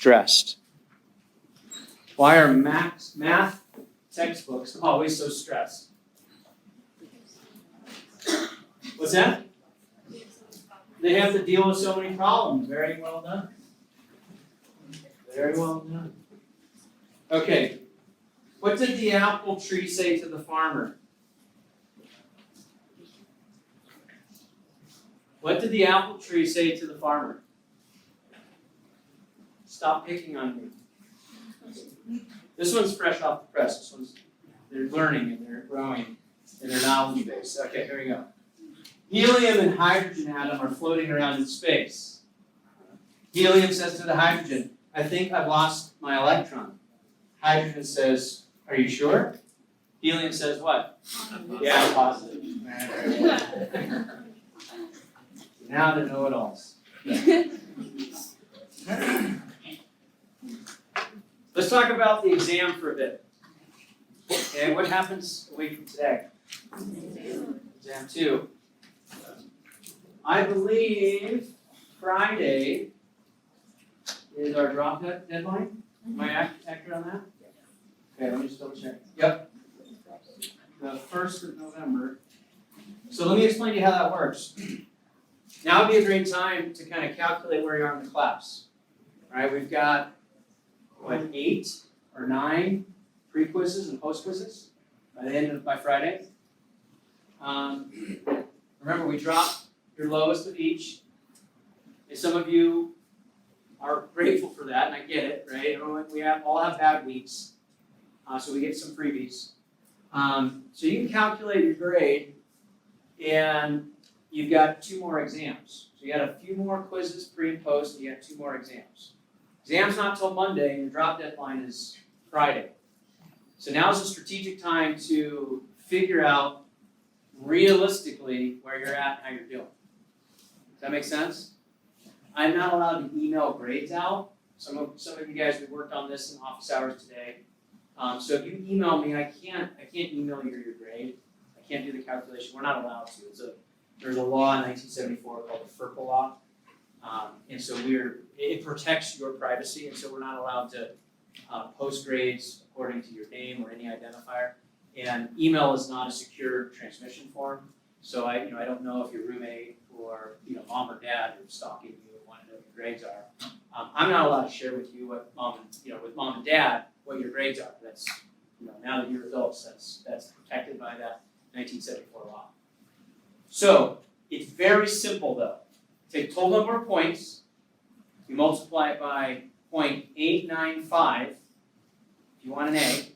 stressed? Why are math textbooks always so stressed? What's that? They have to deal with so many problems. Very well done. Very well done. Okay. What did the apple tree say to the farmer? What did the apple tree say to the farmer? Stop picking on me. This one's fresh off the press. This one's, they're learning and they're growing in their knowledge base. Okay, here we go. Helium and hydrogen atom are floating around in space. Helium says to the hydrogen, I think I've lost my electron. Hydrogen says, are you sure? Helium says what? Yeah, I'm positive. Now the know-it-alls. Let's talk about the exam for a bit. Okay, what happens a week from today? Exam 2. I believe Friday is our drop deadline. Am I accurate on that? Okay, let me just double check. Yep. The 1st of November. So let me explain to you how that works. Now would be a great time to kind of calculate where you are in the class. All right, we've got, what, 8 or 9 pre-quizzes and post-quizzes by Friday. Remember, we drop your lowest of each. And some of you are grateful for that, and I get it, right? We all have bad weeks, so we get some freebies. So you can calculate your grade, and you've got 2 more exams. So you got a few more quizzes, pre and post, and you got 2 more exams. Exam's not till Monday, and your drop deadline is Friday. So now is a strategic time to figure out realistically where you're at and how you're doing. Does that make sense? I'm not allowed to email grades out. Some of you guys, we worked on this in office hours today. So if you email me, I can't email you your grade. I can't do the calculation. We're not allowed to. There's a law in 1974 called the FERPA law. And so it protects your privacy, and so we're not allowed to post grades according to your name or any identifier. And email is not a secure transmission form. So I don't know if your roommate or mom or dad are stalking you and want to know what your grades are. I'm not allowed to share with you what with mom and dad what your grades are. That's now that you're adults, that's protected by that 1974 law. So it's very simple though. Take total number of points, you multiply it by 0.895 if you want an A. If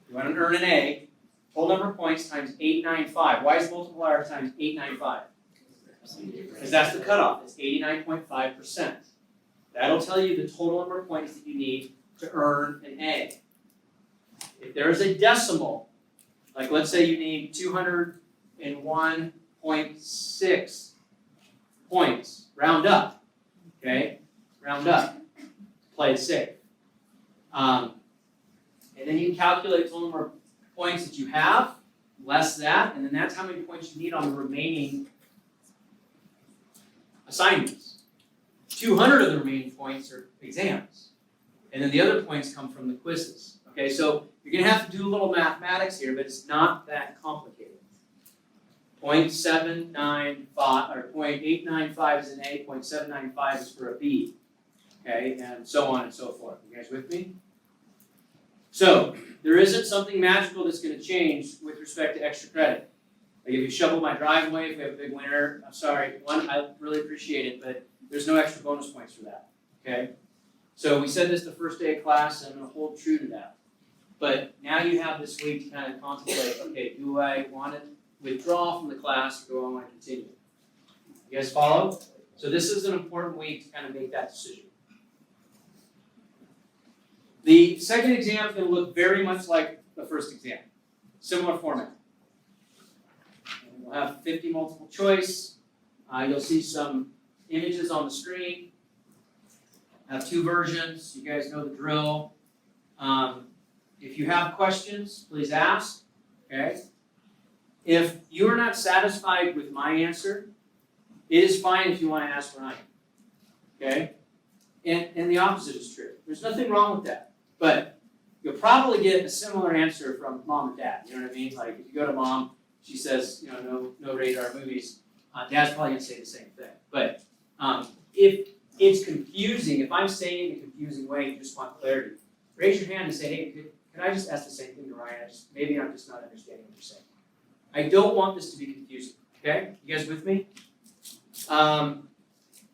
you want to earn an A, total number of points times 895. Why is multiplier times 895? Because that's the cutoff. It's 89.5%. That'll tell you the total number of points that you need to earn an A. If there is a decimal, like let's say you need 201.6 points, round up, okay? Round up, play it safe. And then you calculate the total number of points that you have, less that, and then that's how many points you need on the remaining assignments. 200 of the remaining points are exams. And then the other points come from the quizzes. Okay, so you're going to have to do a little mathematics here, but it's not that complicated. 0.795 or 0.895 is an A, 0.795 is for a B. Okay, and so on and so forth. You guys with me? So there isn't something magical that's going to change with respect to extra credit. Like if you shovel my driveway, if we have a big winter, I'm sorry, I really appreciate it, but there's no extra bonus points for that. Okay? So we said this the first day of class, and I'm going to hold true to that. But now you have this week to kind of contemplate, okay, do I want to withdraw from the class or do I want to continue? You guys follow? So this is an important week to kind of make that decision. The second exam is going to look very much like the first exam. Similar format. And we'll have 50 multiple choice. You'll see some images on the screen. I have 2 versions. You guys know the drill. If you have questions, please ask. Okay? If you are not satisfied with my answer, it is fine if you want to ask Ryan. Okay? And the opposite is true. There's nothing wrong with that. But you'll probably get a similar answer from mom and dad. You know what I mean? Like if you go to mom, she says, no radar movies. Dad's probably gonna say the same thing. But if it's confusing, if I'm saying it in a confusing way, you just want clarity, raise your hand and say, hey, can I just ask the same thing to Ryan? Maybe I'm just not understanding what you're saying. I don't want this to be confusing. Okay? You guys with me?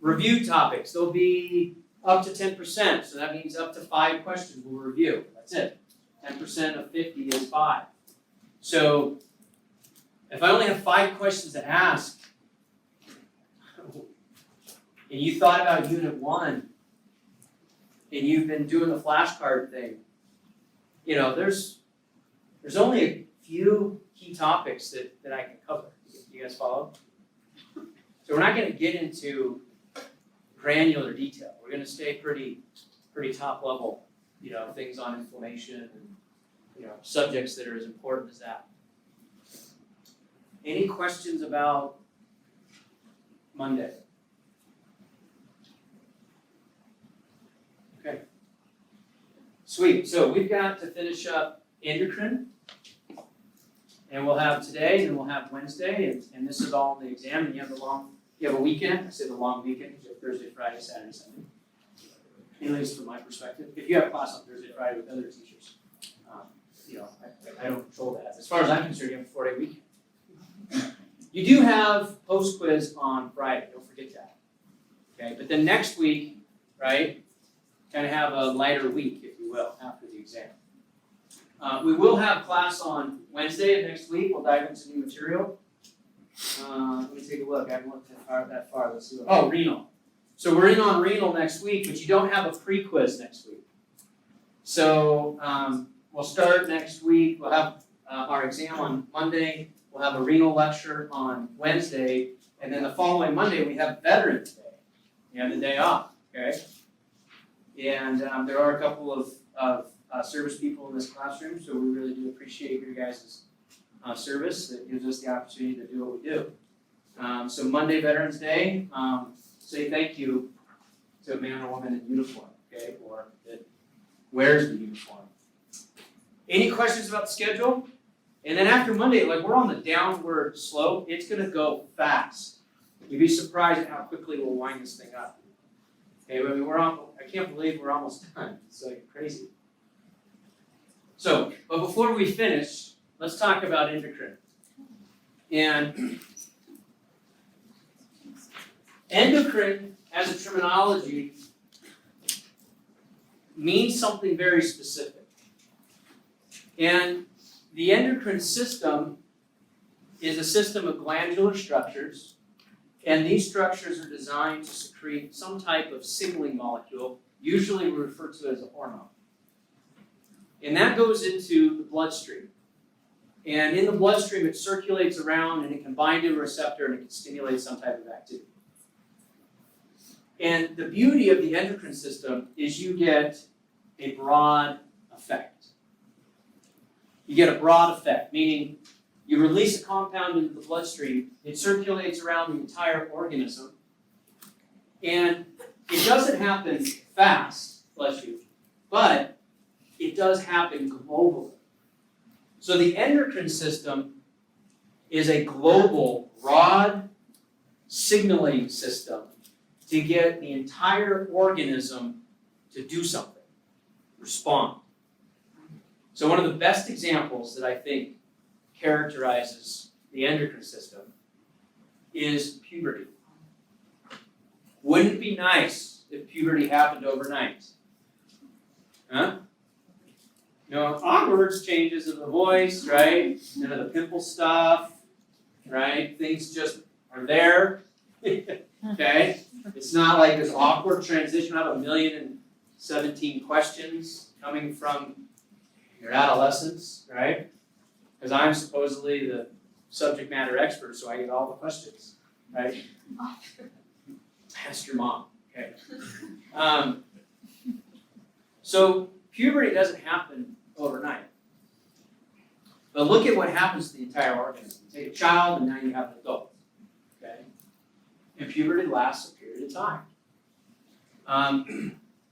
Review topics. There'll be up to 10%. So that means up to 5 questions we'll review. That's it. 10% of 50 is 5. So if I only have 5 questions to ask, and you thought about Unit 1, and you've been doing the flashcard thing, there's only a few key topics that I can cover. You guys follow? So we're not going to get into granular detail. We're going to stay pretty top level, things on inflammation and, subjects that are as important as that. Any questions about Monday? Okay. Sweet. So we've got to finish up endocrine. And we'll have today, and we'll have Wednesday, and this is all in the exam. And you have a weekend. I say the long weekend because you have Thursday, Friday, Saturday, Sunday. At least from my perspective. If you have class on Thursday, Friday with other teachers, I don't control that. As far as I'm concerned, you have a 4-day weekend. You do have post quiz on Friday. Don't forget that. Okay, but then next week, right? Kind of have a lighter week, if you will, after the exam. We will have class on Wednesday of next week. We'll dive into new material. Let me take a look. I haven't looked that far. Let's see. Renal. So we're in on renal next week, but you don't have a pre-quiz next week. So we'll start next week. We'll have our exam on Monday. We'll have a renal lecture on Wednesday. And then the following Monday, we have Veterans Day. You have the day off, okay? And there are a couple of service people in this classroom, so we really do appreciate your guys' service. That gives us the opportunity to do what we do. So Monday, Veterans Day, say thank you to a man or woman in uniform, okay, or that wears the uniform. Any questions about the schedule? And then after Monday, we're on the downward slope. It's going to go fast. You'd be surprised at how quickly we'll wind this thing up. Okay, I can't believe we're almost done. It's crazy. So, but before we finish, let's talk about endocrine. And endocrine, as a terminology, means something very specific. And the endocrine system is a system of glandular structures, and these structures are designed to secrete some type of signaling molecule, usually we refer to as a hormone. And that goes into the bloodstream. And in the bloodstream, it circulates around, and it can bind to a receptor, and it can stimulate some type of activity. And the beauty of the endocrine system is you get a broad effect. You get a broad effect, meaning you release a compound into the bloodstream, it circulates around the entire organism, and it doesn't happen fast, bless you, but it does happen globally. So the endocrine system is a global, broad signaling system to get the entire organism to do something, respond. So one of the best examples that I think characterizes the endocrine system is puberty. Wouldn't it be nice if puberty happened overnight? Huh? Awkward changes of the voice, right? The pimple stuff, right? Things just are there. Okay? It's not like this awkward transition. I have 1,017 questions coming from your adolescence, right? Because I'm supposedly the subject matter expert, so I get all the questions, right? Ask your mom, okay? So puberty doesn't happen overnight. But look at what happens to the entire organism. You take a child, and now you have an adult, okay? And puberty lasts a period of time.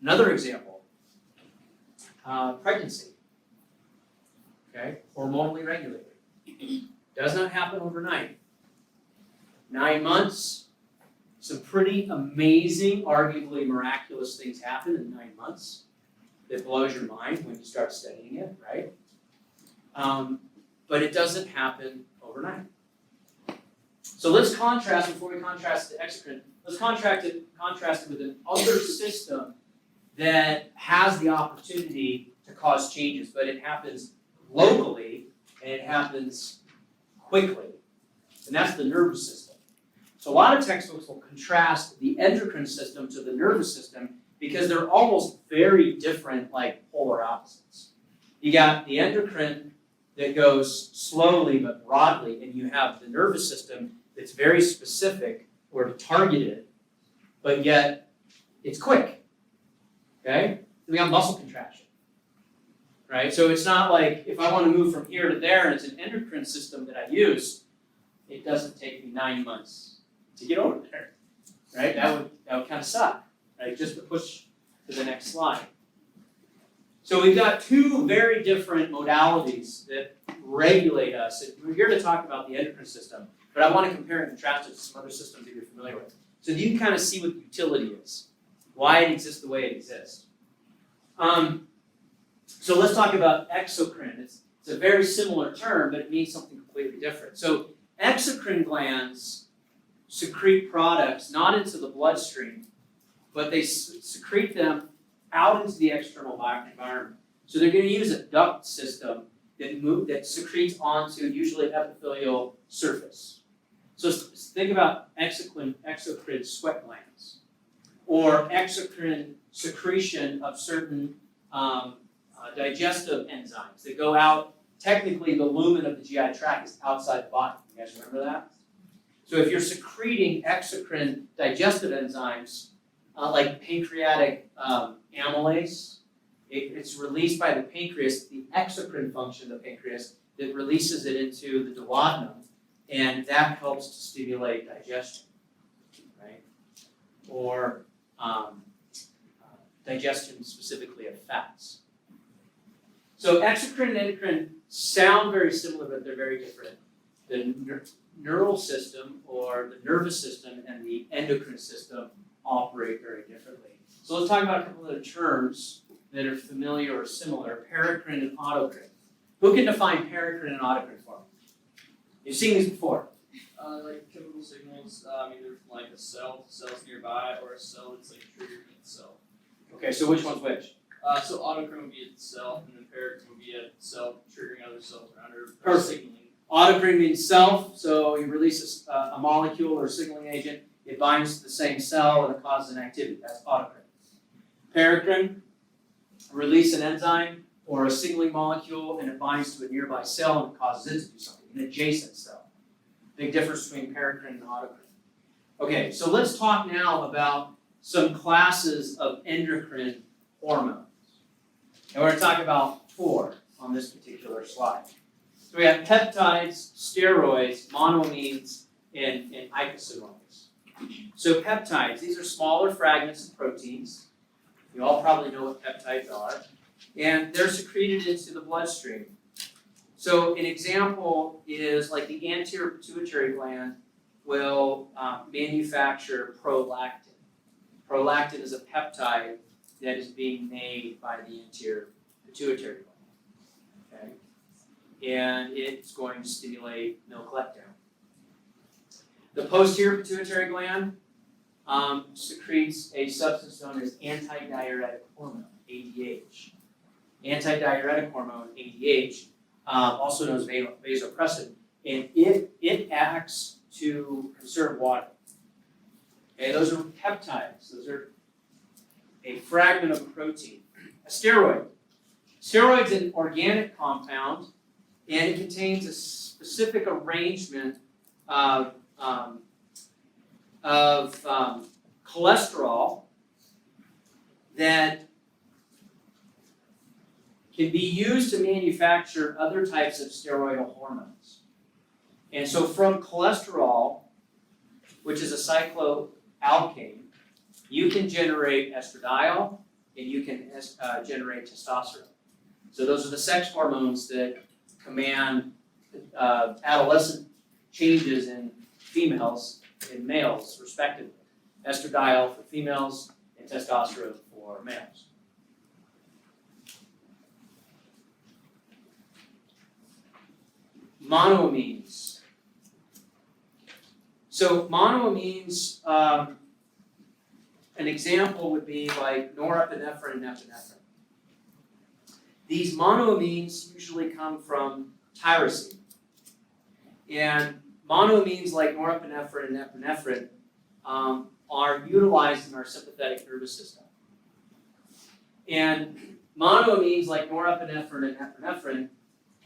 Another example, pregnancy. Okay, hormonally regulated. Does not happen overnight. 9 months, some pretty amazing, arguably miraculous things happen in 9 months that blows your mind when you start studying it, right? But it doesn't happen overnight. So let's contrast, before we contrast the exocrine, let's contrast it with another system that has the opportunity to cause changes, but it happens locally and it happens quickly. And that's the nervous system. So a lot of textbooks will contrast the endocrine system to the nervous system because they're almost very different, like polar opposites. You got the endocrine that goes slowly but broadly, and you have the nervous system that's very specific or targeted, but yet it's quick. Okay? We got muscle contraction. Right? So it's not like if I want to move from here to there and it's an endocrine system that I use, it doesn't take me 9 months to get over there. Right? That would kind of suck. Right? Just to push to the next slide. So we've got two very different modalities that regulate us. We're here to talk about the endocrine system, but I want to compare and contrast it to some other systems that you're familiar with. So you can kind of see what the utility is, why it exists the way it exists. So let's talk about exocrine. It's a very similar term, but it means something completely different. So exocrine glands secrete products not into the bloodstream, but they secrete them out into the external environment. So they're going to use a duct system that secretes onto usually epithelial surface. So think about exocrine sweat glands, or exocrine secretion of certain digestive enzymes that go out. Technically, the lumen of the GI tract is outside the body. You guys remember that? So if you're secreting exocrine digestive enzymes, like pancreatic amylase, it's released by the pancreas, the exocrine function of the pancreas, that releases it into the duodenum, and that helps to stimulate digestion, right? Or digestion specifically of fats. So exocrine and endocrine sound very similar, but they're very different. The neural system, or the nervous system, and the endocrine system operate very differently. So let's talk about a couple of other terms that are familiar or similar: paracrine and autocrine. Who can define paracrine and autocrine for me? You've seen these before. Like chemical signals, either from like a cell to cells nearby, or a cell that's like triggered itself. Okay, so which one's which? So autocrine would be itself, and then paracrine would be a cell triggering other cells around her. Perfect. Signaling. Autocrine means self, so you release a molecule or a signaling agent, it binds to the same cell and it causes an activity. That's autocrine. Paracrine, release an enzyme or a signaling molecule and it binds to a nearby cell and it causes it to do something, an adjacent cell. Big difference between paracrine and autocrine. Okay, so let's talk now about some classes of endocrine hormones. And we're going to talk about 4 on this particular slide. So we have peptides, steroids, monoamines, and icosanoids. So peptides, these are smaller fragments of proteins. You all probably know what peptides are. And they're secreted into the bloodstream. So an example is like the anterior pituitary gland will manufacture prolactin. Prolactin is a peptide that is being made by the anterior pituitary gland. Okay? And it's going to stimulate milk letdown. The posterior pituitary gland secretes a substance known as antidiuretic hormone, ADH. Antidiuretic hormone, ADH, also known as vasopressin, and it acts to conserve water. Okay, those are peptides. Those are a fragment of a protein. A steroid. Steroid's an organic compound, and it contains a specific arrangement of cholesterol that can be used to manufacture other types of steroidal hormones. And so from cholesterol, which is a cycloalkane, you can generate estradiol, and you can generate testosterone. So those are the sex hormones that command adolescent changes in females and males, respectively. Estradiol for females and testosterone for males. Monoamines. So monoamines, an example would be like norepinephrine and epinephrine. These monoamines usually come from tyrosine. And monoamines like norepinephrine and epinephrine are utilized in our sympathetic nervous system. And monoamines like norepinephrine and epinephrine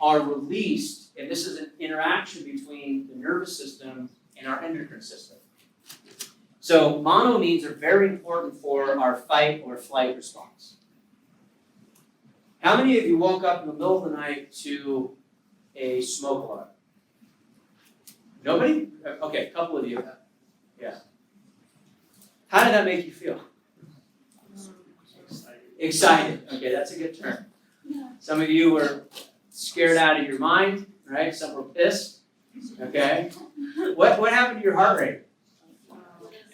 are released, and this is an interaction between the nervous system and our endocrine system. So monoamines are very important for our fight or flight response. How many of you woke up in the middle of the night to a smoke alarm? Nobody? Okay, a couple of you. Yeah. How did that make you feel? Excited. Okay, that's a good term. Some of you were scared out of your mind, right? Some were pissed. Okay. What happened to your heart rate?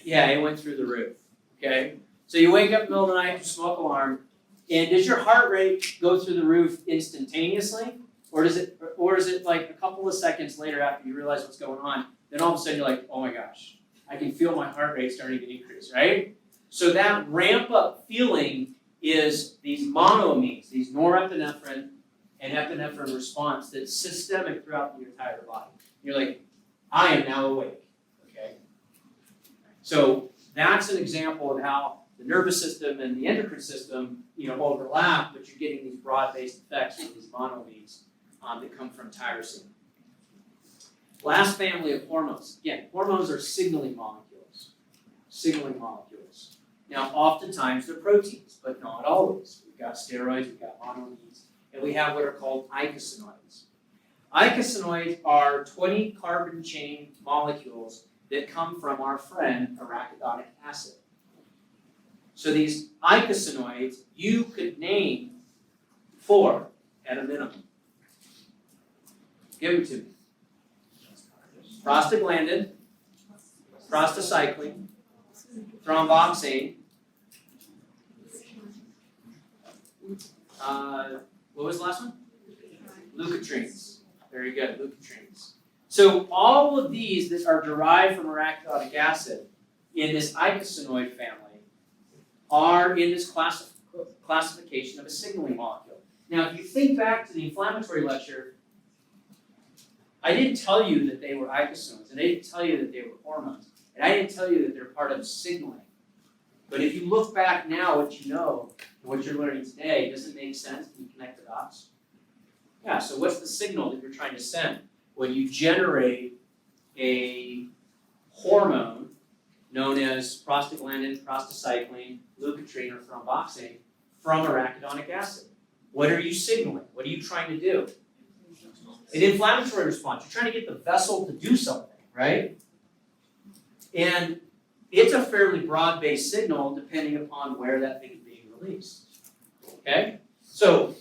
Yeah, it went through the roof. Okay. So you wake up in the middle of the night to smoke alarm, and does your heart rate go through the roof instantaneously? Or is it like a couple of seconds later after you realize what's going on, then all of a sudden you're like, oh my gosh, I can feel my heart rate starting to increase, right? So that ramp up feeling is these monoamines, these norepinephrine and epinephrine response that's systemic throughout the entire body. You're like, I am now awake, okay? So that's an example of how the nervous system and the endocrine system, overlap, but you're getting these broad-based effects with these monoamines that come from tyrosine. Last family of hormones. Again, hormones are signaling molecules. Signaling molecules. Now, oftentimes they're proteins, but not always. We've got steroids, we've got monoamines, and we have what are called eicosanoids. Eicosanoids are 20 carbon chain molecules that come from our friend arachidonic acid. So these eicosanoids, you could name 4 at a minimum. Give them to me. Prostaglandin, prostacyclin, thromboxane. What was the last one? Leukotrienes. Very good, leukotrienes. So all of these that are derived from arachidonic acid in this eicosanoid family are in this classification of a signaling molecule. Now, if you think back to the inflammatory lecture, I didn't tell you that they were eicosanoids, and I didn't tell you that they were hormones, and I didn't tell you that they're part of signaling. But if you look back now, what you know, and what you're learning today, does it make sense? Can you connect the dots? Yeah, so what's the signal that you're trying to send when you generate a hormone known as prostaglandin, prostacyclin, leukotriene, or thromboxane from arachidonic acid? What are you signaling? What are you trying to do? An inflammatory response. You're trying to get the vessel to do something, right? And it's a fairly broad-based signal depending upon where that thing is being released. Okay? So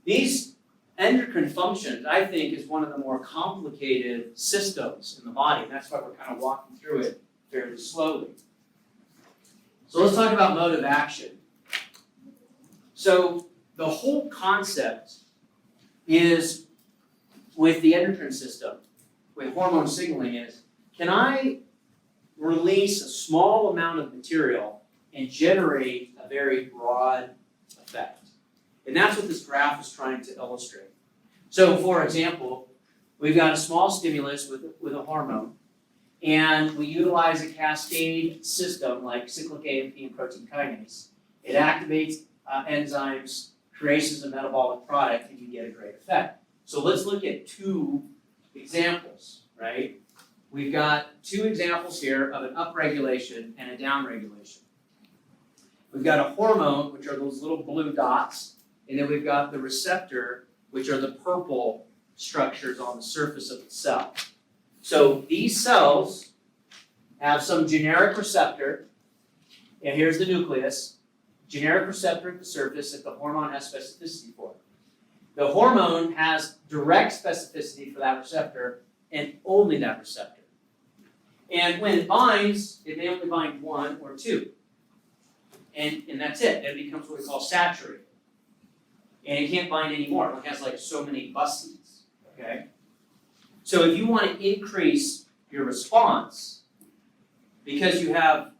these endocrine functions, I think, is one of the more complicated systems in the body. And that's why we're kind of walking through it fairly slowly. So let's talk about mode of action. So the whole concept is with the endocrine system, with hormone signaling is, can I release a small amount of material and generate a very broad effect? And that's what this graph is trying to illustrate. So for example, we've got a small stimulus with a hormone, and we utilize a cascade system like cyclic AMP and protein kinase. It activates enzymes, creates a metabolic product, and you get a great effect. So let's look at 2 examples, right? We've got 2 examples here of an upregulation and a downregulation. We've got a hormone, which are those little blue dots, and then we've got the receptor, which are the purple structures on the surface of the cell. So these cells have some generic receptor, and here's the nucleus, generic receptor at the surface that the hormone has specificity for. The hormone has direct specificity for that receptor and only that receptor. And when it binds, it may only bind 1 or 2. And that's it. It becomes what we call saturated. And it can't bind anymore. It has like so many buses. Okay? So if you want to increase your response, because you have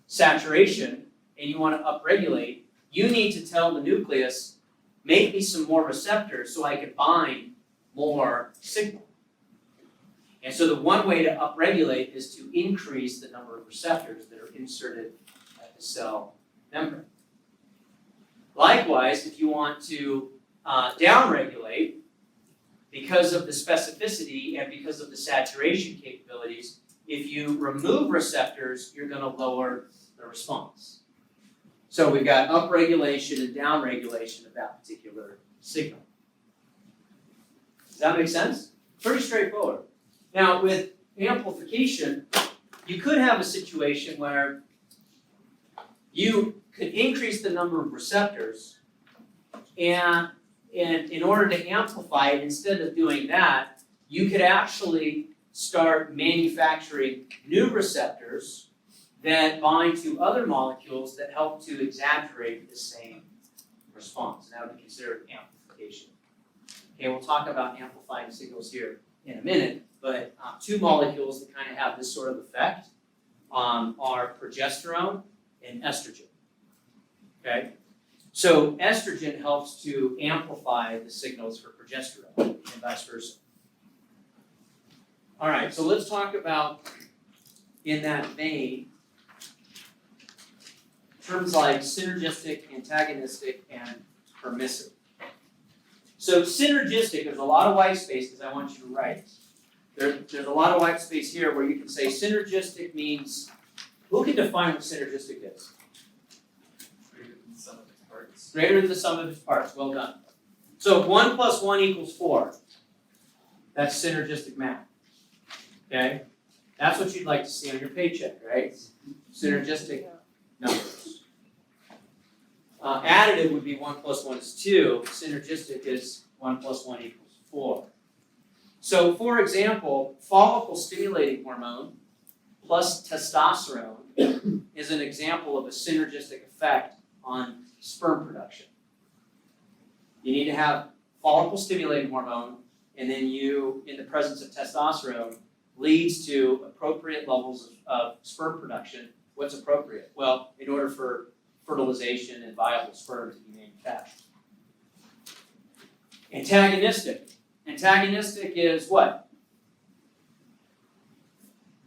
saturation and you want to upregulate, you need to tell the nucleus, make me some more receptors so I can bind more signal. And so the one way to upregulate is to increase the number of receptors that are inserted at the cell membrane. Likewise, if you want to downregulate, because of the specificity and because of the saturation capabilities, if you remove receptors, you're going to lower the response. So we've got upregulation and downregulation of that particular signal. Does that make sense? Pretty straightforward. Now, with amplification, you could have a situation where you could increase the number of receptors, and in order to amplify it, instead of doing that, you could actually start manufacturing new receptors that bind to other molecules that help to exaggerate the same response. And that would be considered amplification. Okay, we'll talk about amplifying signals here in a minute, but 2 molecules that kind of have this sort of effect are progesterone and estrogen. Okay? So estrogen helps to amplify the signals for progesterone and vice versa. All right, so let's talk about, in that vein, terms like synergistic, antagonistic, and permissive. So synergistic, there's a lot of white space because I want you to write. There's a lot of white space here where you can say synergistic means, who can define what synergistic is? Greater than the sum of its parts. Greater than the sum of its parts. Well done. So 1 + 1 = 4. That's synergistic math. Okay? That's what you'd like to see on your paycheck, right? Synergistic numbers. Additive would be 1 + 1 = 2. Synergistic is 1 + 1 = 4. So, for example, follicle stimulating hormone plus testosterone is an example of a synergistic effect on sperm production. You need to have follicle stimulating hormone, and then you, in the presence of testosterone, leads to appropriate levels of sperm production. What's appropriate? Well, in order for fertilization and viable sperm to be manufactured. Antagonistic. Antagonistic is what?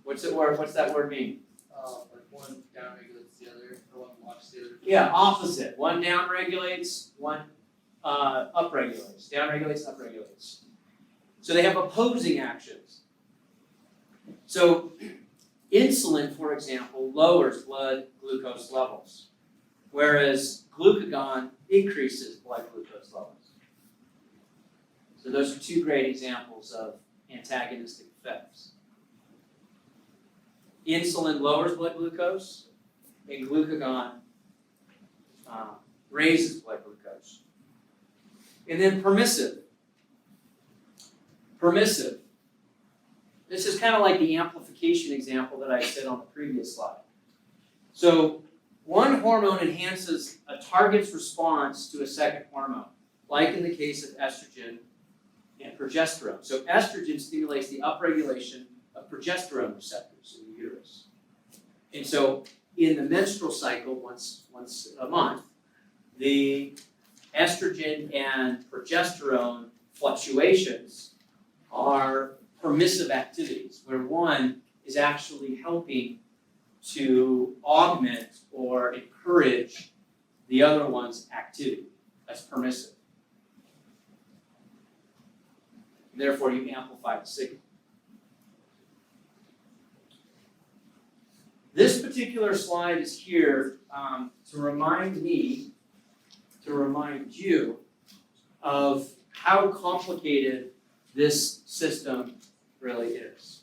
What's that word mean? Like one downregulates the other, or one blocks the other. Yeah, opposite. One downregulates, one upregulates. Downregulates, upregulates. So they have opposing actions. So insulin, for example, lowers blood glucose levels, whereas glucagon increases blood glucose levels. So those are 2 great examples of antagonistic effects. Insulin lowers blood glucose, and glucagon raises blood glucose. And then permissive. Permissive. This is kind of like the amplification example that I said on the previous slide. So one hormone enhances a target's response to a second hormone, like in the case of estrogen and progesterone. So estrogen stimulates the upregulation of progesterone receptors in the uterus. And so in the menstrual cycle, once a month, the estrogen and progesterone fluctuations are permissive activities, where one is actually helping to augment or encourage the other one's activity. That's permissive. Therefore, you amplify the signal. This particular slide is here to remind me, to remind you of how complicated this system really is.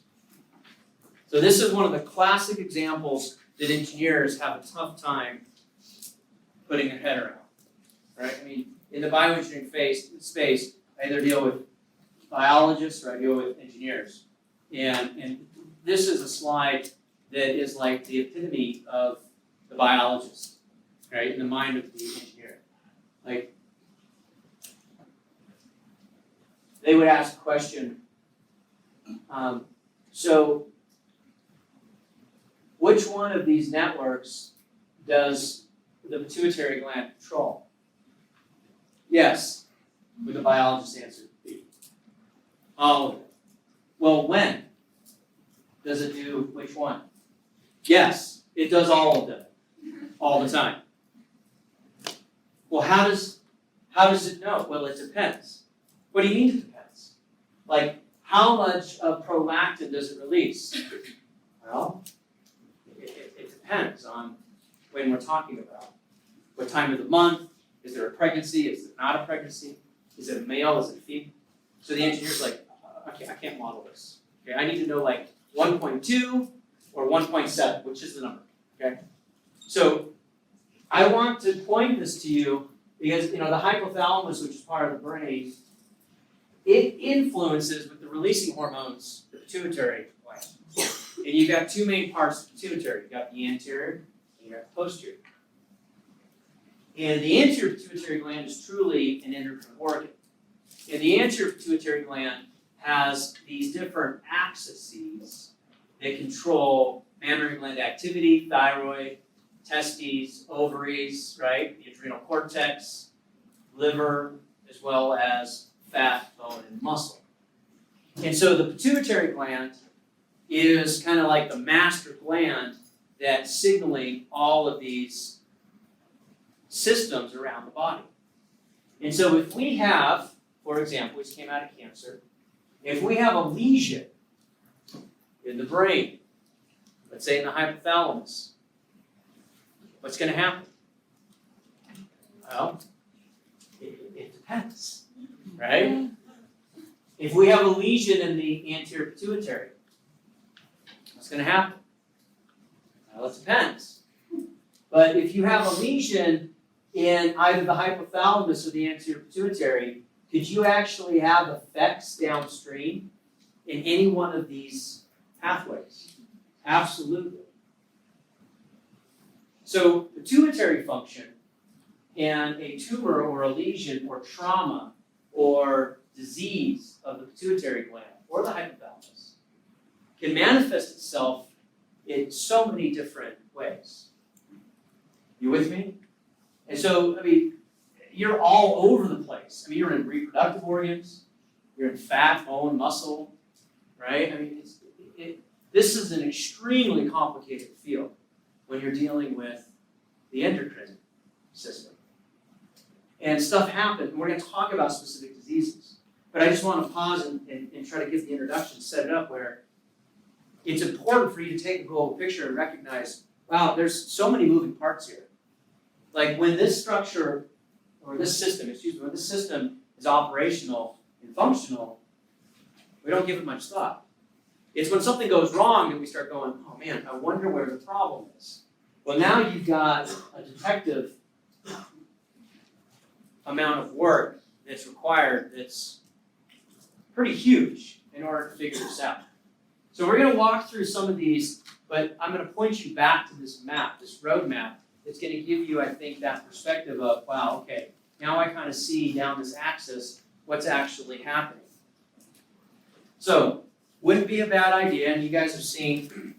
So this is one of the classic examples that engineers have a tough time putting their head around, right? I mean, in the bioengineering space, I either deal with biologists or I deal with engineers. And this is a slide that is like the epitome of the biologist, right? In the mind of the engineer. Like, they would ask a question, so which one of these networks does the pituitary gland control? Yes, would the biologist answer B. All of it. Well, when does it do which one? Yes, it does all of them, all the time. Well, how does it know? Well, it depends. What do you mean it depends? Like, how much of prolactin does it release? Well, it depends on when we're talking about. What time of the month? Is there a pregnancy? Is it not a pregnancy? Is it a male? Is it a female? So the engineer's like, okay, I can't model this. Okay, I need to know like 1.2 or 1.7, which is the number. Okay? So I want to point this to you because the hypothalamus, which is part of the brain, it influences with the releasing hormones the pituitary gland. And you've got two main parts of the pituitary. You've got the anterior and you've got the posterior. And the anterior pituitary gland is truly an endocrine organ. And the anterior pituitary gland has these different axes that control mammary gland activity, thyroid, testes, ovaries, right? The adrenal cortex, liver, as well as fat, bone, and muscle. And so the pituitary gland is kind of like the master gland that's signaling all of these systems around the body. And so if we have, for example, which came out of cancer, if we have a lesion in the brain, let's say in the hypothalamus, what's going to happen? Well, it depends, right? If we have a lesion in the anterior pituitary, what's going to happen? Well, it depends. But if you have a lesion in either the hypothalamus or the anterior pituitary, could you actually have effects downstream in any one of these pathways? Absolutely. So pituitary function and a tumor or a lesion or trauma or disease of the pituitary gland or the hypothalamus can manifest itself in so many different ways. You with me? And so, I mean, you're all over the place. I mean, you're in reproductive organs, you're in fat, bone, muscle, right? I mean, this is an extremely complicated field when you're dealing with the endocrine system. And stuff happens, and we're going to talk about specific diseases. But I just want to pause and try to give the introduction, set it up where it's important for you to take a global picture and recognize, wow, there's so many moving parts here. Like when this structure, or this system, when this system is operational and functional, we don't give it much thought. It's when something goes wrong that we start going, oh man, I wonder where the problem is. Well, now you've got a detective amount of work that's required that's pretty huge in order to figure this out. So we're going to walk through some of these, but I'm going to point you back to this map, this road map. It's going to give you, I think, that perspective of, wow, okay, now I kind of see down this axis what's actually happening. So, wouldn't be a bad idea, and you guys have seen,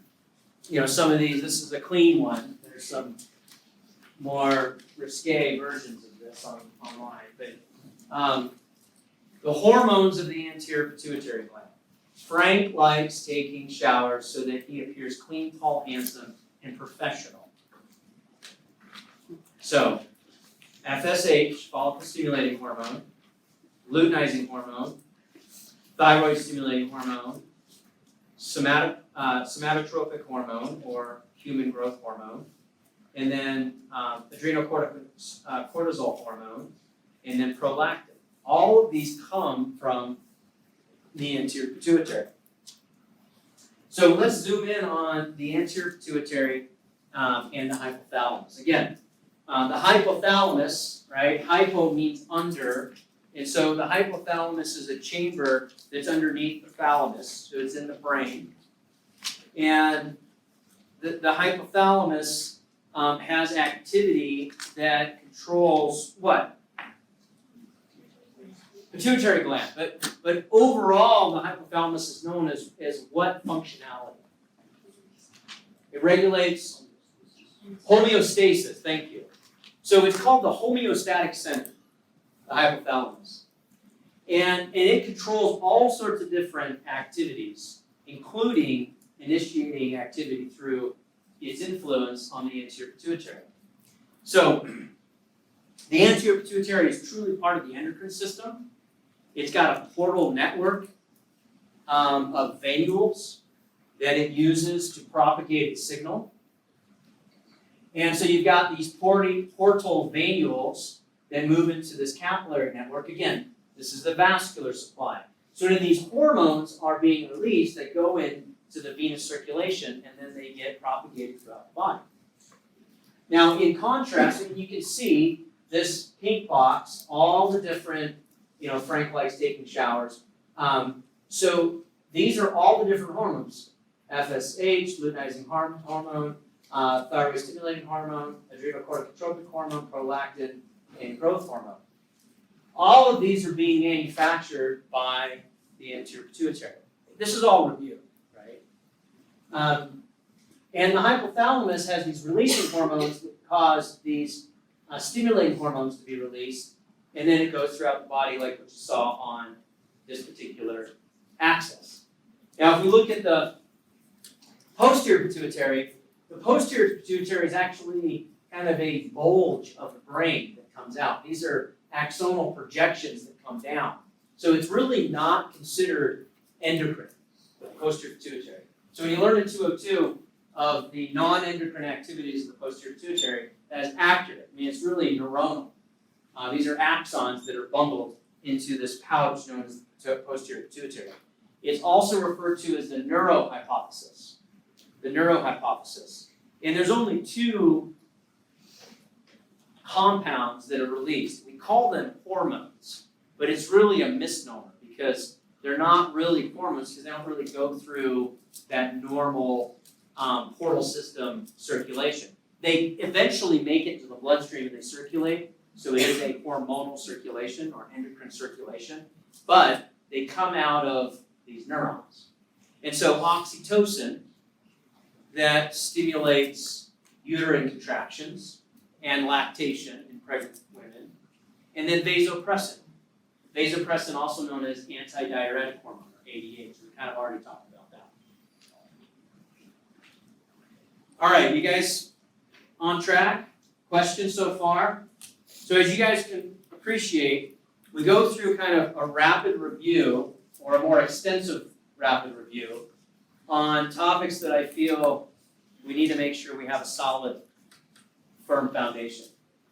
some of these. This is a clean one. There's some more risque versions of this online. But the hormones of the anterior pituitary gland. Frank likes taking showers so that he appears clean, tall, handsome, and professional. So, FSH, follicle-stimulating hormone, luteinizing hormone, thyroid-stimulating hormone, somatotropic hormone, or human growth hormone, and then adrenocortisol hormone, and then prolactin. All of these come from the anterior pituitary. So let's zoom in on the anterior pituitary and the hypothalamus. Again, The hypothalamus, right? Hypo means under. And so the hypothalamus is a chamber that's underneath the thalamus, so it's in the brain. And the hypothalamus has activity that controls what? Pituitary gland. But overall, the hypothalamus is known as what functionality? It regulates homeostasis, thank you. So it's called the homeostatic center, the hypothalamus. And it controls all sorts of different activities, including initiating activity through its influence on the anterior pituitary. So the anterior pituitary is truly part of the endocrine system. It's got a portal network of vanules that it uses to propagate its signal. And so you've got these portal vanules that move into this capillary network. Again, this is the vascular supply. So then these hormones are being released that go into the venous circulation, and then they get propagated throughout the body. Now, in contrast, you can see this pink box, all the different, Frank likes taking showers. So these are all the different hormones. FSH, luteinizing hormone, thyroid stimulating hormone, adrenocorticotropic hormone, prolactin, and growth hormone. All of these are being manufactured by the anterior pituitary. This is all review, right? And the hypothalamus has these releasing hormones that cause these stimulating hormones to be released, and then it goes throughout the body like what you saw on this particular axis. Now, if we look at the posterior pituitary, the posterior pituitary is actually kind of a bulge of the brain that comes out. These are axonal projections that come down. So it's really not considered endocrine, the posterior pituitary. So when you learn in 202 of the non-endocrine activities of the posterior pituitary, that is accurate. I mean, it's really neuronal. These are axons that are bundled into this pouch known as the posterior pituitary. It's also referred to as the neurohypophysis. The neurohypophysis. And there's only two compounds that are released. We call them hormones, but it's really a misnomer because they're not really hormones because they don't really go through that normal portal system circulation. They eventually make it to the bloodstream and they circulate, so it is a hormonal circulation or endocrine circulation, but they come out of these neurons. And so oxytocin, that stimulates uterine contractions and lactation in pregnant women, and then vasopressin. Vasopressin, also known as antidiuretic hormone, or ADH. We kind of already talked about that. All right, you guys on track? Questions so far? So as you guys can appreciate, we go through kind of a rapid review, or a more extensive rapid review, on topics that I feel we need to make sure we have a solid, firm foundation.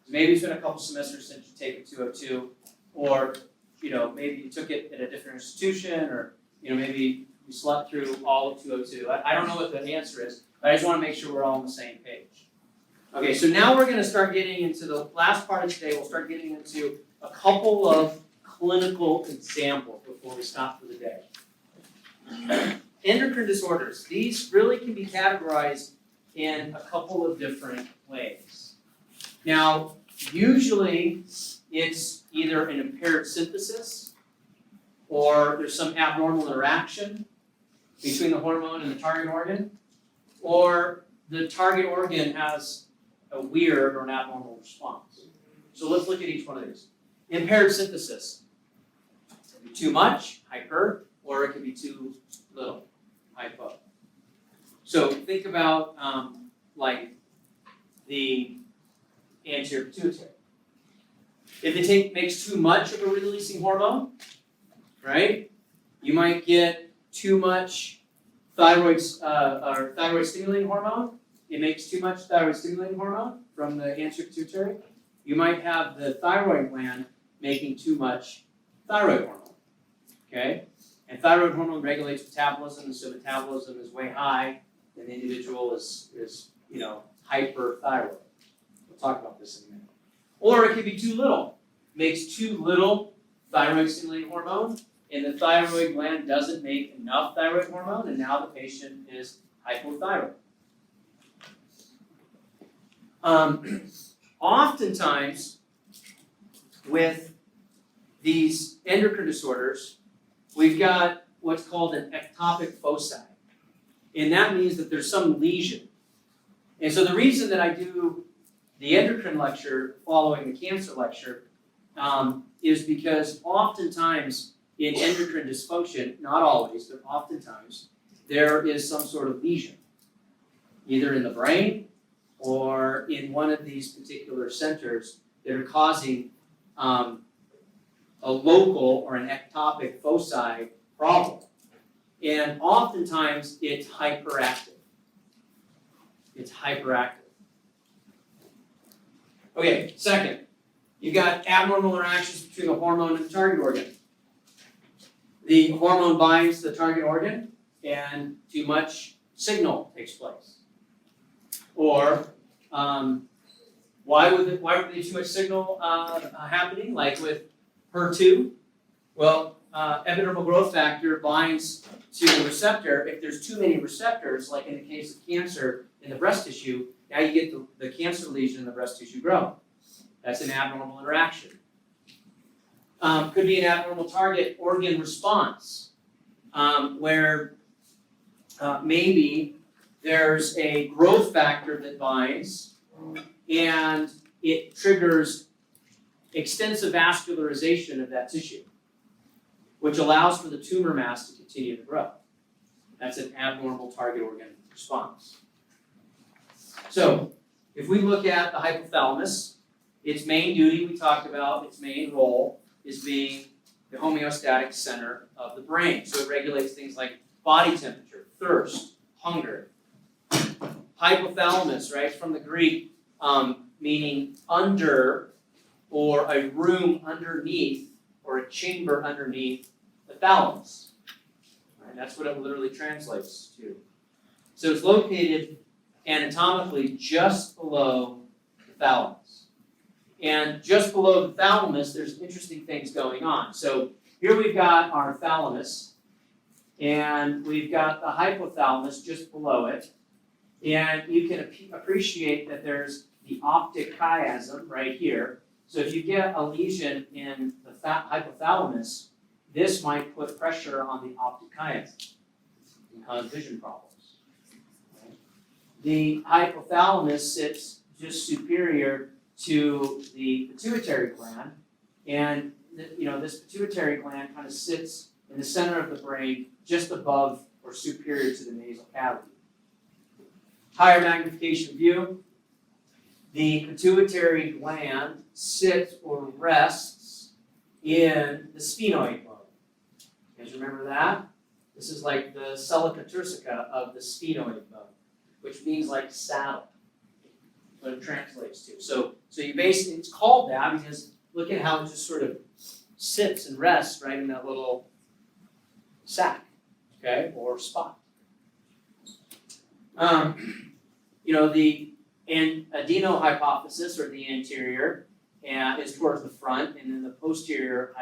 Maybe it's been a couple semesters since you've taken 202, or maybe you took it at a different institution, or maybe you slept through all of 202. I don't know what the answer is, but I just want to make sure we're all on the same page. Okay, so now we're going to start getting into the last part of today. We'll start getting into a couple of clinical examples before we stop for the day. Endocrine disorders. These really can be categorized in a couple of different ways. Now, usually it's either an impaired synthesis or there's some abnormal interaction between the hormone and the target organ, or the target organ has a weird or an abnormal response. So let's look at each one of these. Impaired synthesis. It can be too much, hyper, or it can be too little, hypo. So think about like the anterior pituitary. If it makes too much of a releasing hormone, right, you might get too much thyroid stimulating hormone. It makes too much thyroid stimulating hormone from the anterior pituitary. You might have the thyroid gland making too much thyroid hormone. Okay? And thyroid hormone regulates metabolism, so metabolism is way high, and the individual is hyperthyroid. We'll talk about this in a minute. Or it could be too little. Makes too little thyroid stimulating hormone, and the thyroid gland doesn't make enough thyroid hormone, and now the patient is hypothyroid. Oftentimes, with these endocrine disorders, we've got what's called an ectopic foci. And that means that there's some lesion. And so the reason that I do the endocrine lecture following the cancer lecture is because oftentimes in endocrine dysfunction, not always, but oftentimes, there is some sort of lesion, either in the brain or in one of these particular centers that are causing a local or an ectopic foci problem. And oftentimes it's hyperactive. It's hyperactive. Okay, second, you've got abnormal interactions between the hormone and the target organ. The hormone binds the target organ and too much signal takes place. Or why would there be too much signal happening? Like with HER2, well, epidermal growth factor binds to the receptor. If there's too many receptors, like in the case of cancer in the breast tissue, now you get the cancer lesion in the breast tissue grow. That's an abnormal interaction. Could be an abnormal target organ response, where maybe there's a growth factor that binds and it triggers extensive vascularization of that tissue, which allows for the tumor mass to continue to grow. That's an abnormal target organ response. So, if we look at the hypothalamus, its main duty, we talked about, its main role is being the homeostatic center of the brain. So it regulates things like body temperature, thirst, hunger. Hypothalamus, right, from the Greek, meaning under, or a room underneath, or a chamber underneath the thalamus. Right, that's what it literally translates to. So it's located anatomically just below the thalamus. And just below the thalamus, there's interesting things going on. So here we've got our thalamus, and we've got the hypothalamus just below it. And you can appreciate that there's the optic chiasm right here. So if you get a lesion in the hypothalamus, this might put pressure on the optic chiasm and cause vision problems. The hypothalamus sits just superior to the pituitary gland, and this pituitary gland kind of sits in the center of the brain, just above or superior to the nasal cavity. Higher magnification view. The pituitary gland sits or rests in the sphenoid bone. You guys remember that? This is like the sella turcica of the sphenoid bone, which means like saddle, what it translates to. So you basically, it's called that because look at how it just sort of sits and rests right in that little sac, okay, or spot. The adenohypophysis, or the anterior, is towards the front, and then the posterior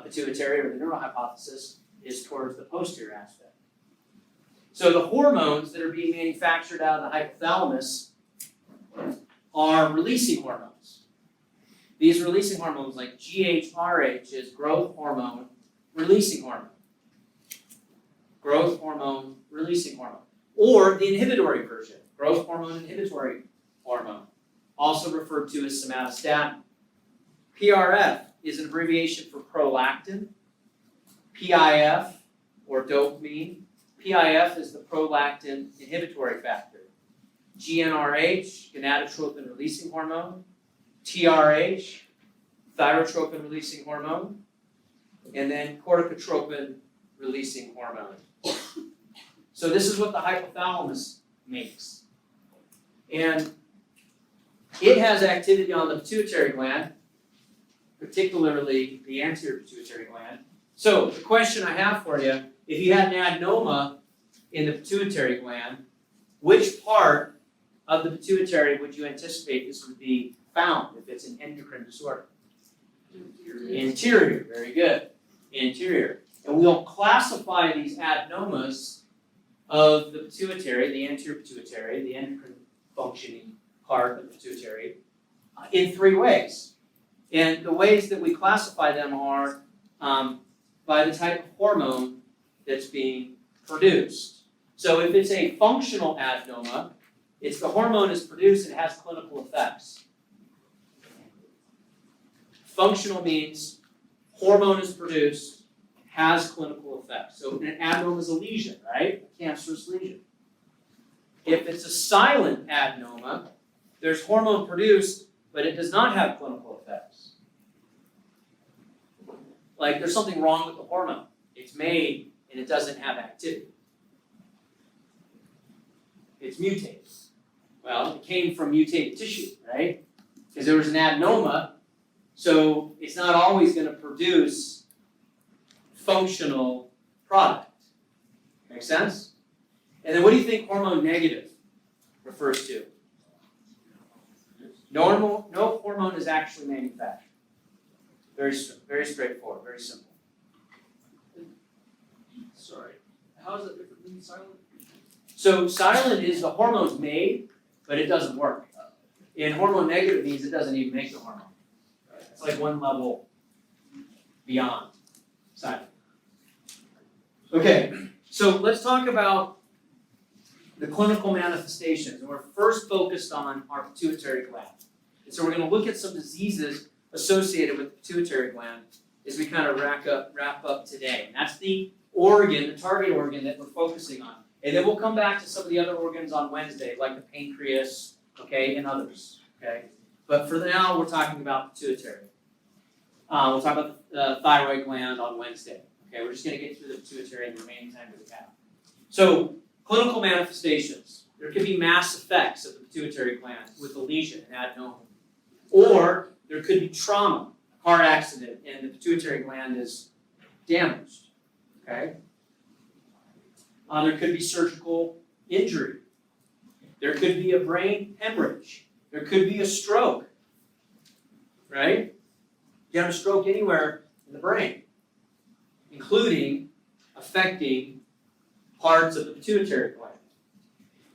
pituitary, or the neurohypophysis, is towards the posterior aspect. So the hormones that are being manufactured out of the hypothalamus are releasing hormones. These releasing hormones, like GHRH, is growth hormone releasing hormone. Growth hormone releasing hormone. Or the inhibitory version, growth hormone inhibitory hormone, also referred to as somatostatin. PRF is an abbreviation for prolactin. PIF, or dopamine. PIF is the prolactin inhibitory factor. GnRH, gonadotropin releasing hormone. TRH, thyrotropin releasing hormone. And then corticotropin releasing hormone. So this is what the hypothalamus makes. And it has activity on the pituitary gland, particularly the anterior pituitary gland. So the question I have for you, if you had an adenoma in the pituitary gland, which part of the pituitary would you anticipate this would be found if it's an endocrine disorder? Anterior, very good. Anterior. And we'll classify these adenomas of the pituitary, the anterior pituitary, the endocrine functioning part of the pituitary, in 3 ways. And the ways that we classify them are by the type of hormone that's being produced. So if it's a functional adenoma, it's the hormone is produced, it has clinical effects. Functional means hormone is produced, has clinical effects. So an adenoma is a lesion, right? A cancerous lesion. If it's a silent adenoma, there's hormone produced, but it does not have clinical effects. Like there's something wrong with the hormone. It's made and it doesn't have activity. It's mutated. Well, it came from mutated tissue, right? Because there was an adenoma, so it's not always going to produce functional product. Make sense? And then what do you think hormone negative refers to? No hormone is actually manufactured. Very straightforward, very simple. Sorry. How is it different than silent? So silent is the hormone's made, but it doesn't work. And hormone negative means it doesn't even make the hormone. It's like one level beyond silent. Okay, so let's talk about the clinical manifestations. And we're first focused on our pituitary gland. And so we're going to look at some diseases associated with the pituitary gland as we kind of wrap up today. And that's the organ, the target organ that we're focusing on. And then we'll come back to some of the other organs on Wednesday, like the pancreas, okay, and others, okay? But for now, we're talking about pituitary. We'll talk about the thyroid gland on Wednesday, okay? We're just going to get through the pituitary in the remaining time that we have. So, clinical manifestations. There could be mass effects of the pituitary gland with a lesion, an adenoma. Or there could be trauma, a car accident, and the pituitary gland is damaged, okay? There could be surgical injury. There could be a brain hemorrhage. There could be a stroke, right? You have a stroke anywhere in the brain, including affecting parts of the pituitary gland.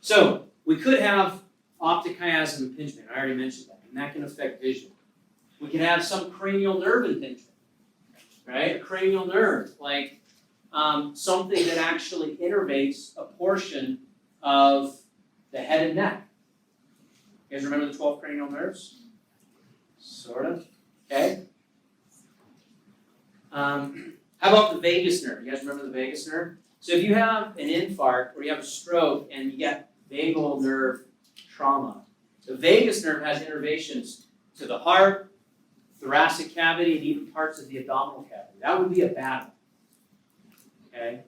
So we could have optic chiasm impingement. I already mentioned that, and that can affect vision. We can have some cranial nerve impingement, right? A cranial nerve, like something that actually innervates a portion of the head and neck. You guys remember the 12 cranial nerves? Sort of. Okay. How about the vagus nerve? You guys remember the vagus nerve? So if you have an infarct or you have a stroke and you get vagal nerve trauma, the vagus nerve has innervations to the heart, thoracic cavity, and even parts of the abdominal cavity. That would be a bad one. Okay?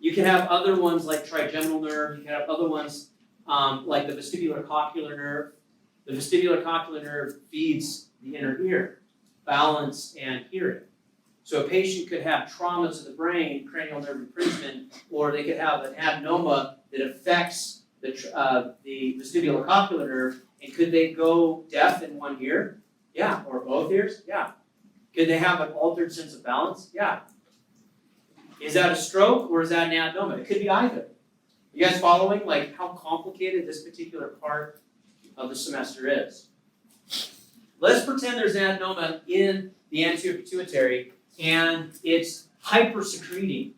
You can have other ones like trigeminal nerve. You can have other ones like the vestibular coccylar nerve. The vestibular coccylar nerve feeds the inner ear, balance and hearing. So a patient could have trauma to the brain, cranial nerve impingement, or they could have an adenoma that affects the vestibular coccylar nerve. And could they go deaf in one ear? Yeah. Or both ears? Yeah. Could they have an altered sense of balance? Yeah. Is that a stroke or is that an adenoma? It could be either. You guys following like how complicated this particular part of the semester is? Let's pretend there's an adenoma in the anterior pituitary and it's hypersecreting.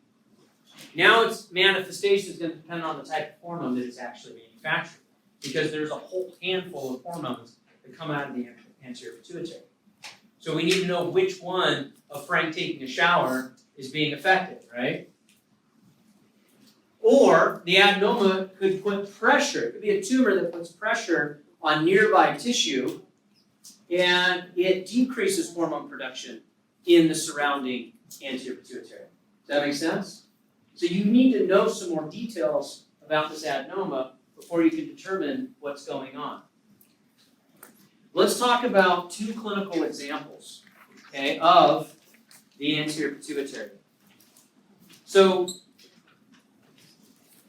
Now its manifestation is going to depend on the type of hormone that it's actually manufactured, because there's a whole handful of hormones that come out of the anterior pituitary. So we need to know which one of Frank taking a shower is being affected, right? Or the adenoma could put pressure. It could be a tumor that puts pressure on nearby tissue, and it decreases hormone production in the surrounding anterior pituitary. Does that make sense? So you need to know some more details about this adenoma before you can determine what's going on. Let's talk about 2 clinical examples, okay, of the anterior pituitary. So,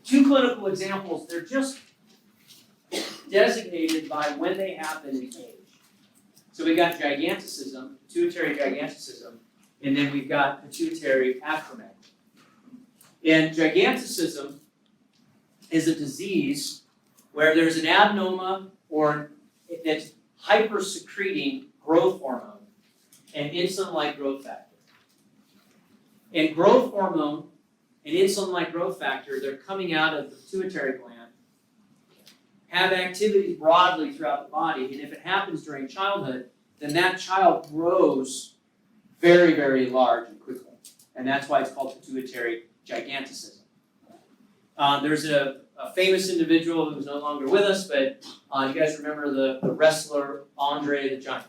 2 clinical examples, they're just designated by when they happen in age. So we got giganticism, pituitary giganticism, and then we've got pituitary acromegaly. And giganticism is a disease where there's an adenoma or that's hypersecreting growth hormone and insulin-like growth factor. And growth hormone and insulin-like growth factor, they're coming out of the pituitary gland, have activity broadly throughout the body, and if it happens during childhood, then that child grows very, very large and quickly. And that's why it's called pituitary giganticism. There's a famous individual who's no longer with us, but you guys remember the wrestler Andre the Giant,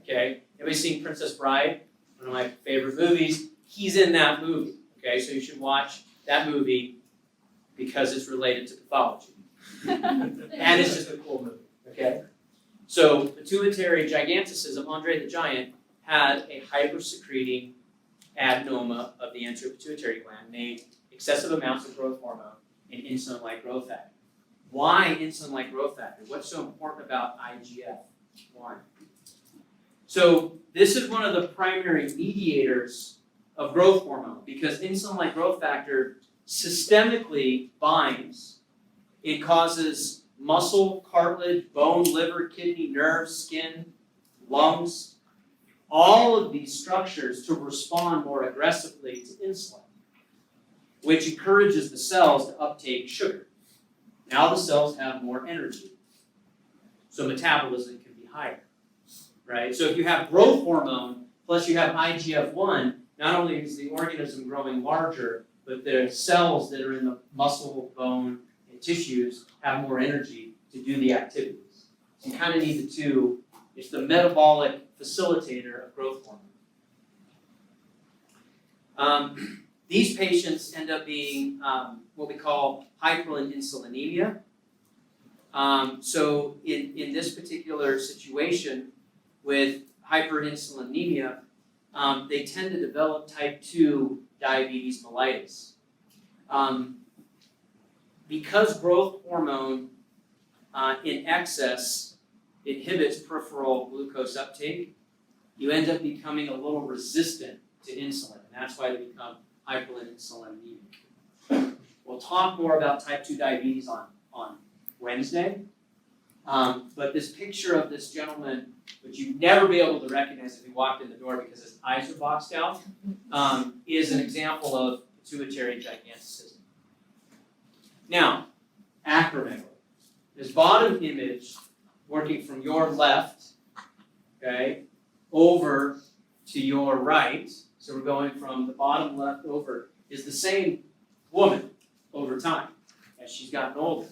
okay? Everybody seen Princess Bride? One of my favorite movies. He's in that movie, okay? So you should watch that movie because it's related to pathology. And it's just a cool movie, okay? So pituitary giganticism, Andre the Giant, had a hypersecreting adenoma of the anterior pituitary gland, made excessive amounts of growth hormone and insulin-like growth factor. Why insulin-like growth factor? What's so important about IGF? Why? So this is one of the primary mediators of growth hormone because insulin-like growth factor systemically binds. It causes muscle, cartilage, bone, liver, kidney, nerves, skin, lungs, all of these structures to respond more aggressively to insulin, which encourages the cells to uptake sugar. Now the cells have more energy, so metabolism can be higher, right? So if you have growth hormone plus you have IGF-1, not only is the organism growing larger, but the cells that are in the muscle, bone, and tissues have more energy to do the activities. So you kind of need the two. It's the metabolic facilitator of growth hormone. These patients end up being what we call hyperinsulinemia. So in this particular situation with hyperinsulinemia, they tend to develop type 2 diabetes mellitus. Because growth hormone in excess inhibits peripheral glucose uptake, you end up becoming a little resistant to insulin, and that's why they become hyperinsulinemic. We'll talk more about type 2 diabetes on Wednesday, but this picture of this gentleman, which you'd never be able to recognize if you walked in the door because his eyes are boxed out, is an example of pituitary giganticism. Now, acromegaly. This bottom image, working from your left, okay, over to your right, so we're going from the bottom left over, is the same woman over time as she's gotten older.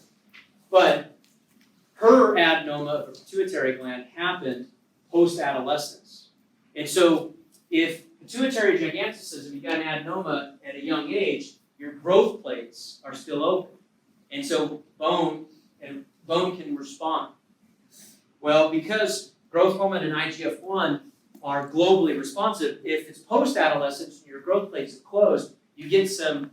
But her adenoma of her pituitary gland happened post-adolescence. And so if pituitary giganticism, you got an adenoma at a young age, your growth plates are still open. And so bone can respond. Well, because growth hormone and IGF-1 are globally responsive, if it's post-adolescence and your growth plates are closed, you get some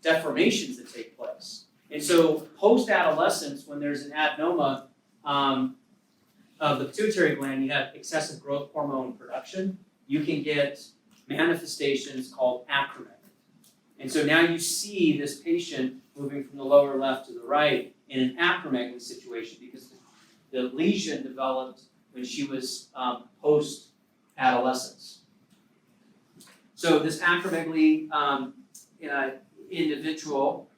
deformations that take place. And so post-adolescence, when there's an adenoma of the pituitary gland, you have excessive growth hormone production, you can get manifestations called acromegaly. And so now you see this patient moving from the lower left to the right in an acromegaly situation because the lesion developed when she was post-adolescence. So this acromegaly individual,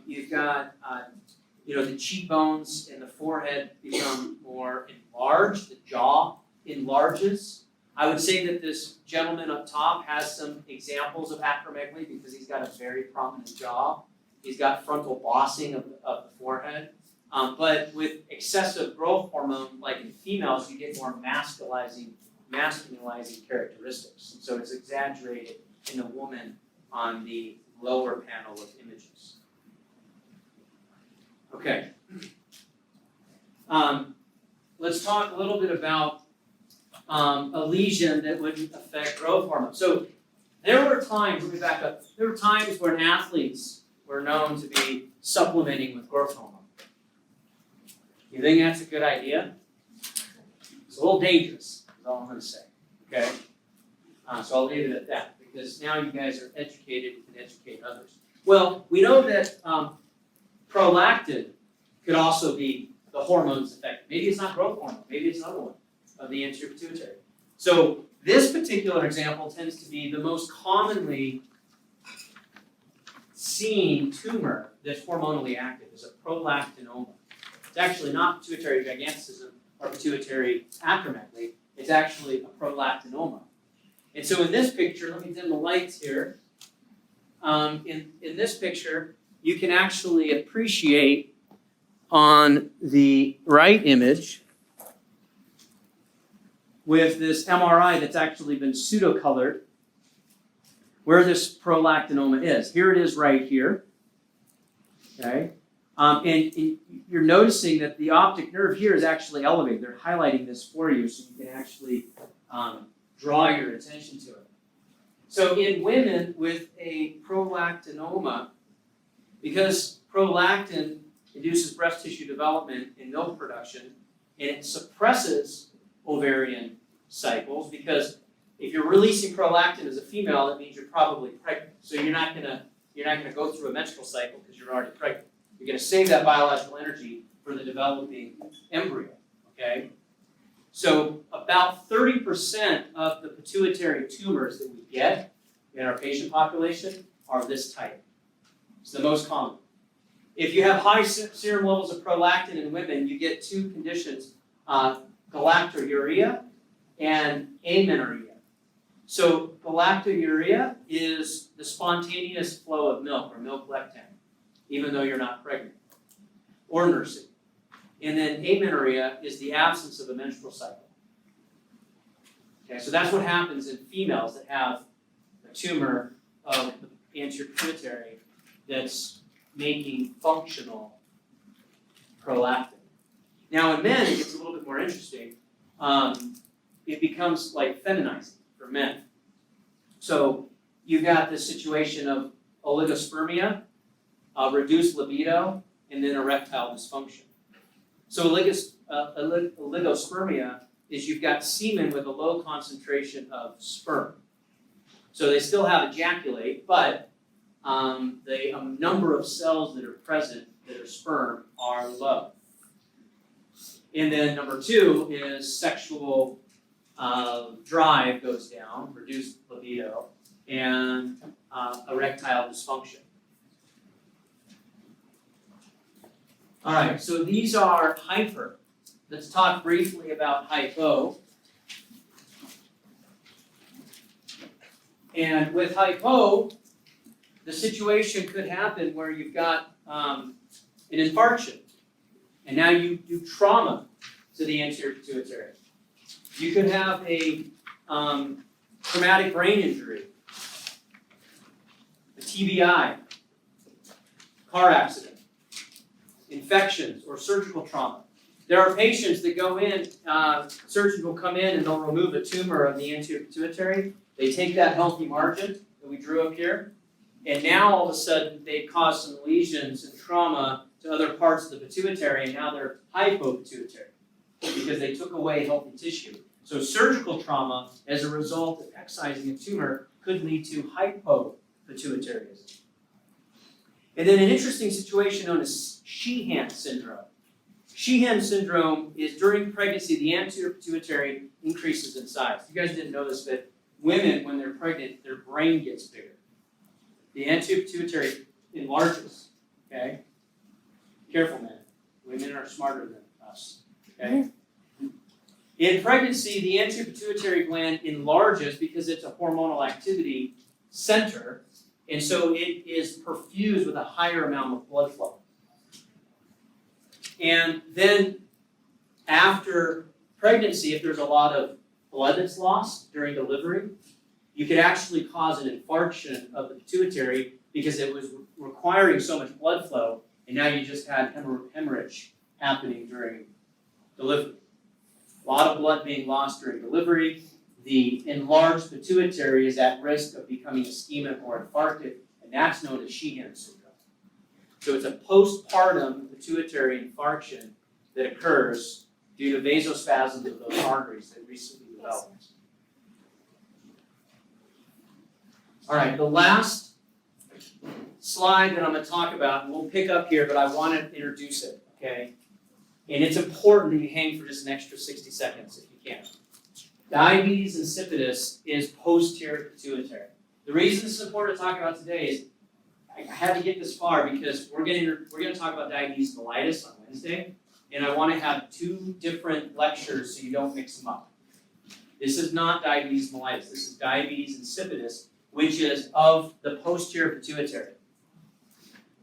you've got the cheekbones and the forehead become more enlarged, the jaw enlarges. I would say that this gentleman up top has some examples of acromegaly because he's got a very prominent jaw. He's got frontal bossing of the forehead. But with excessive growth hormone, like in females, you get more masculinizing characteristics. And so it's exaggerated in a woman on the lower panel of images. Okay. Let's talk a little bit about a lesion that would affect growth hormone. So there were times, let me back up, there were times when athletes were known to be supplementing with growth hormone. You think that's a good idea? It's a little dangerous, is all I'm going to say. Okay? So I'll leave it at that, because now you guys are educated and can educate others. Well, we know that prolactin could also be the hormone's effect. Maybe it's not growth hormone, maybe it's another one of the anterior pituitary. So this particular example tends to be the most commonly seen tumor that's hormonally active, is a prolactinoma. It's actually not pituitary gigantism or pituitary acromegaly, it's actually a prolactinoma. And so in this picture, let me dim the lights here. In this picture, you can actually appreciate on the right image with this MRI that's actually been pseudo-colored where this prolactinoma is. Here it is right here. Okay? And you're noticing that the optic nerve here is actually elevated. They're highlighting this for you so you can actually draw your attention to it. So in women with a prolactinoma, because prolactin induces breast tissue development and milk production, and it suppresses ovarian cycles, because if you're releasing prolactin as a female, that means you're probably pregnant. So you're not gonna go through a menstrual cycle because you're already pregnant. You're gonna save that biological energy for the developing embryo. Okay? So about 30% of the pituitary tumors that we get in our patient population are this type. It's the most common. If you have high serum levels of prolactin in women, you get two conditions, galactorrhea and amenorrhea. So galactorrhea is the spontaneous flow of milk, or milk lectin, even though you're not pregnant or nursing. And then amenorrhea is the absence of a menstrual cycle. Okay, so that's what happens in females that have a tumor of the anterior pituitary that's making functional prolactin. Now in men, it gets a little bit more interesting. It becomes like feminizing for men. So you've got this situation of oligospermia, reduced libido, and then erectile dysfunction. So oligospermia is you've got semen with a low concentration of sperm. So they still have ejaculate, but the number of cells that are present that are sperm are low. And then number two is sexual drive goes down, reduced libido, and erectile dysfunction. All right, so these are hyper. Let's talk briefly about hypo. And with hypo, the situation could happen where you've got an infarction, and now you do trauma to the anterior pituitary. You could have a traumatic brain injury, a TBI, car accident, infections, or surgical trauma. There are patients that go in, surgeons will come in and they'll remove a tumor of the anterior pituitary. They take that healthy margin that we drew up here, and now all of a sudden they've caused some lesions and trauma to other parts of the pituitary, and now they're hypopituitary because they took away healthy tissue. So surgical trauma as a result of excising a tumor could lead to hypopituitarism. And then an interesting situation known as Sheehan syndrome. Sheehan syndrome is during pregnancy, the anterior pituitary increases in size. You guys didn't know this, but women, when they're pregnant, their brain gets bigger. The anterior pituitary enlarges, okay? Careful, men. Women are smarter than us, okay? In pregnancy, the anterior pituitary gland enlarges because it's a hormonal activity center, and so it is perfused with a higher amount of blood flow. And then after pregnancy, if there's a lot of blood that's lost during delivery, you could actually cause an infarction of the pituitary because it was requiring so much blood flow, and now you just had hemorrhage happening during delivery. A lot of blood being lost during delivery. The enlarged pituitary is at risk of becoming ischemic or infarcted, and that's known as Sheehan syndrome. So it's a postpartum pituitary infarction that occurs due to vasospasms of those arteries that recently developed. All right, the last slide that I'm going to talk about, and we'll pick up here, but I want to introduce it, okay? And it's important that you hang for just an extra 60 seconds if you can. Diabetes insipidus is posterior pituitary. The reason this is important to talk about today is I had to get this far because we're going to talk about diabetes mellitus on Wednesday, and I want to have 2 different lectures so you don't mix them up. This is not diabetes mellitus. This is diabetes insipidus, which is of the posterior pituitary.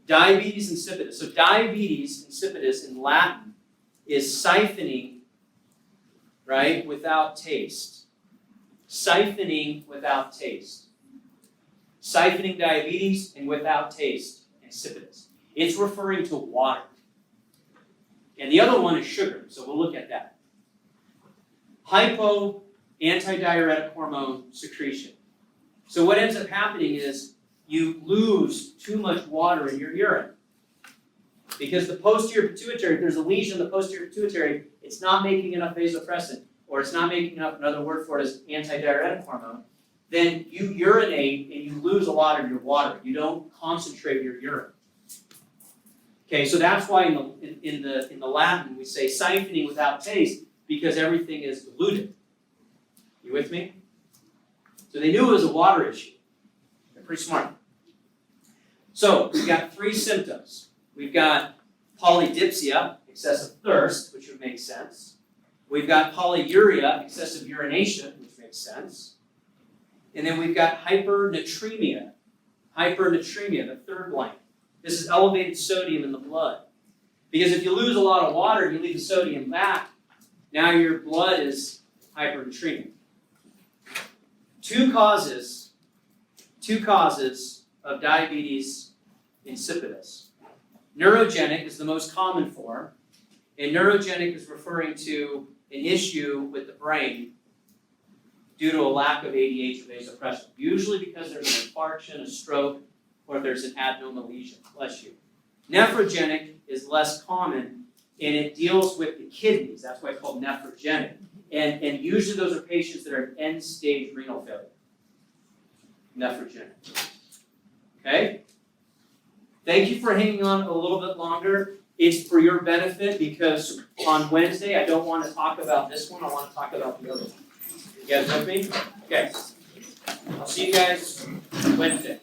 Diabetes insipidus. So diabetes insipidus in Latin is siphoning, right, without taste. Siphoning without taste. Siphoning diabetes and without taste, insipidus. It's referring to water. And the other one is sugar, so we'll look at that. Hypo, antidiuretic hormone secretion. So what ends up happening is you lose too much water in your urine. Because the posterior pituitary, if there's a lesion in the posterior pituitary, it's not making enough vasopressin, or it's not making enough, another word for it is antidiuretic hormone, then you urinate and you lose a lot of your water. You don't concentrate your urine. Okay, so that's why in the Latin we say siphoning without taste, because everything is diluted. You with me? So they knew it was a water issue. They're pretty smart. So we've got 3 symptoms. We've got polydipsia, excessive thirst, which would make sense. We've got polyuria, excessive urination, which makes sense. And then we've got hypernatremia. Hypernatremia, the third blank. This is elevated sodium in the blood. Because if you lose a lot of water and you leave the sodium back, now your blood is hypernatremic. Two causes of diabetes insipidus. Neurogenic is the most common form, and neurogenic is referring to an issue with the brain due to a lack of ADH or vasopressin, usually because there's an infarction, a stroke, or there's an adenoma lesion. Bless you. Nephrogenic is less common, and it deals with the kidneys. That's why it's called nephrogenic. And usually those are patients that are at end-stage renal failure. Nephrogenic. Okay? Thank you for hanging on a little bit longer. It's for your benefit because on Wednesday I don't want to talk about this one. I want to talk about the other one. You guys with me? Okay. I'll see you guys Wednesday.